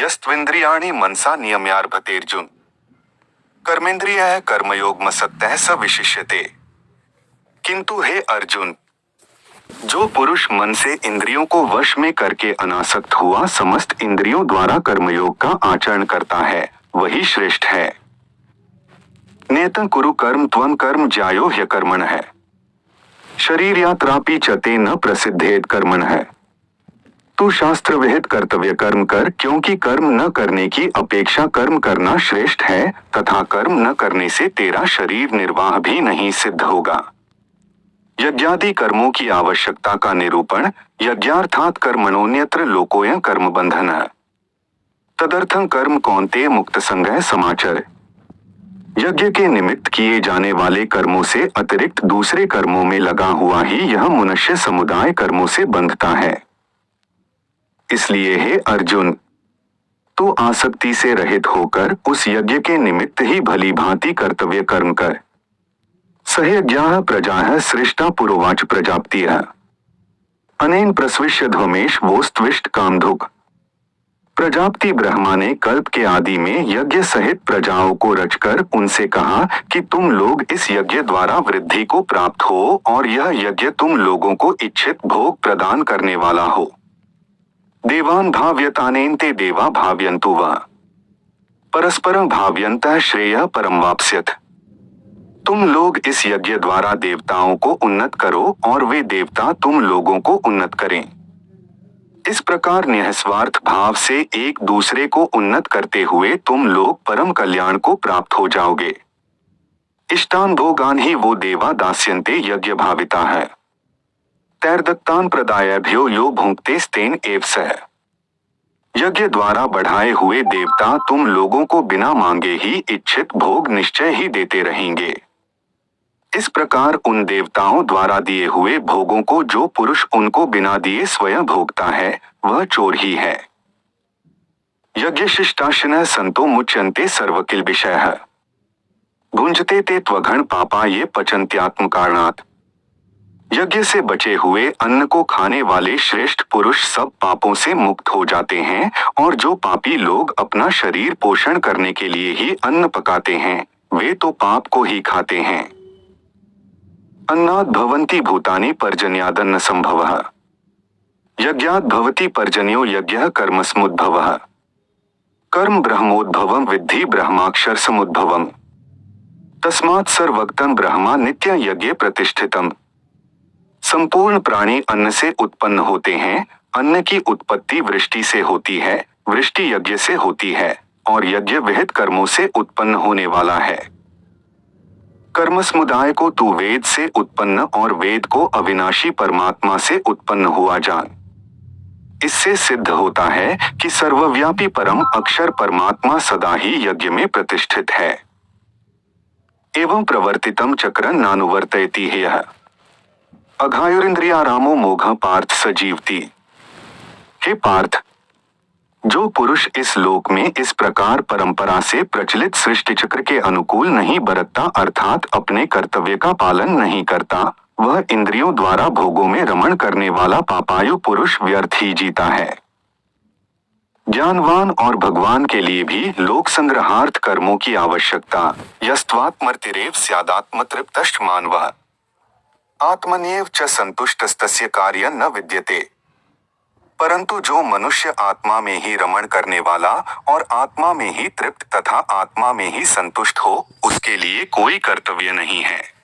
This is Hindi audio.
यस्त्विन्द्रियाणि मनसा नियम्यारभतेऽर्जुन। कर्मेन्द्रियः कर्मयोगमसक्तः स विशिष्यते। किंतु हे अर्जुन, जो पुरुष मन से इंद्रियों को वश में करके अनासक्त हुआ समस्त इंद्रियों द्वारा कर्मयोग का आचरण करता है, वही श्रेष्ठ है। नेतं कुरु कर्म त्वं कर्म ज्यायो ह्यकर्मणः। शरीर यात्रापि च ते न प्रसिद्धेत कर्मणः। तू शास्त्र विहित कर्तव्य कर्म कर, क्योंकि कर्म न करने की अपेक्षा कर्म करना श्रेष्ठ है, तथा कर्म न करने से तेरा शरीर निर्वाह भी नहीं सिद्ध होगा। यज्ञादि कर्मों की आवश्यकता का निरूपण। यज्ञार्थात् कर्मणोऽन्यत्र लोकोऽयं कर्म बंधनः। तदर्थं कर्म कौन्तेय मुक्त संगः समाचर। यज्ञ के निमित्त किए जाने वाले कर्मों से अतिरिक्त दूसरे कर्मों में लगा हुआ ही यह मनुष्य समुदाय कर्मों से बंधता है। इसलिए हे अर्जुन, तू आसक्ति से रहित होकर उस यज्ञ के निमित्त ही भली भांति कर्तव्य कर्म कर। सहयज्ञाः प्रजाः सृष्टा पुरोवाच प्रजापतिः। अनेन प्रस्विष्य ध्वमेश वोस्त्विष्ट कामधुक्। प्रजापति ब्रह्मा ने कल्प के आदि में यज्ञ सहित प्रजाओं को रचकर उनसे कहा कि तुम लोग इस यज्ञ द्वारा वृद्धि को प्राप्त हो और यह यज्ञ तुम लोगों को इच्छित भोग प्रदान करने वाला हो। देवान् भाव्यतानेन ते देवा भाव्यन्तु वः। परस्परं भाव्यन्तः श्रेयः परं वाप्स्यथ। तुम लोग इस यज्ञ द्वारा देवताओं को उन्नत करो और वे देवता तुम लोगों को उन्नत करें। इस प्रकार निःस्वार्थ भाव से एक दूसरे को उन्नत करते हुए तुम लोग परम कल्याण को प्राप्त हो जाओगे। इष्टान भोगान ही वो देवा दास्यन्ते यज्ञ भाविता है। तैर्दत्तान प्रदायभ्यो यो भुंक्ते स्तेन एव सः। यज्ञ द्वारा बढ़ाए हुए देवता तुम लोगों को बिना मांगे ही इच्छित भोग निश्चय ही देते रहेंगे। इस प्रकार उन देवताओं द्वारा दिए हुए भोगों को जो पुरुष उनको बिना दिए स्वयं भोगता है, वह चोर ही है। यज्ञशिष्टाशिनः सन्तो मुच्यन्ते सर्वकिल्बिषयः। भुंजते ते त्वघन पापा ये पचन्त्यात्म कारणात्। यज्ञ से बचे हुए अन्न को खाने वाले श्रेष्ठ पुरुष सब पापों से मुक्त हो जाते हैं, और जो पापी लोग अपना शरीर पोषण करने के लिए ही अन्न पकाते हैं, वे तो पाप को ही खाते हैं। अन्नात् भवन्ति भूतानि पर्जन्यादन्न संभवः। यज्ञात् भवति पर्जन्यो यज्ञः कर्मसमुद्भवः। कर्म ब्रह्मोद्भवं विद्धि ब्रह्माक्षर समुद्भवम्। तस्मात् सर्वगतं ब्रह्मा नित्य यज्ञ प्रतिष्ठितम्। संपूर्ण प्राणी अन्न से उत्पन्न होते हैं। अन्न की उत्पत्ति वृष्टि से होती है, वृष्टि यज्ञ से होती है, और यज्ञ विहित कर्मों से उत्पन्न होने वाला है। कर्म समुदाय को तू वेद से उत्पन्न और वेद को अविनाशी परमात्मा से उत्पन्न हुआ जान। इससे सिद्ध होता है कि सर्वव्यापी परम अक्षर परमात्मा सदा ही यज्ञ में प्रतिष्ठित है। एवं प्रवर्तितम चक्रं नानुवर्तयति ह्यः। अघायुरिन्द्रियारामो मोघः पार्थ स जीवति। हे पार्थ, जो पुरुष इस लोक में इस प्रकार परंपरा से प्रचलित सृष्टि चक्र के अनुकूल नहीं बरतता, अर्थात अपने कर्तव्य का पालन नहीं करता, वह इंद्रियों द्वारा भोगों में रमण करने वाला पापायु पुरुष व्यर्थ ही जीता है। ज्ञानवान और भगवान के लिए भी लोक संग्रहार्थ कर्मों की आवश्यकता। यस्त्वात्मर्तिरेव स्यादात्मतृप्तश्च मानवः। आत्मन्येव च संतुष्टस्तस्य कार्यं न विद्यते। परंतु जो मनुष्य आत्मा में ही रमण करने वाला और आत्मा में ही तृप्त तथा आत्मा में ही संतुष्ट हो, उसके लिए कोई कर्तव्य नहीं है।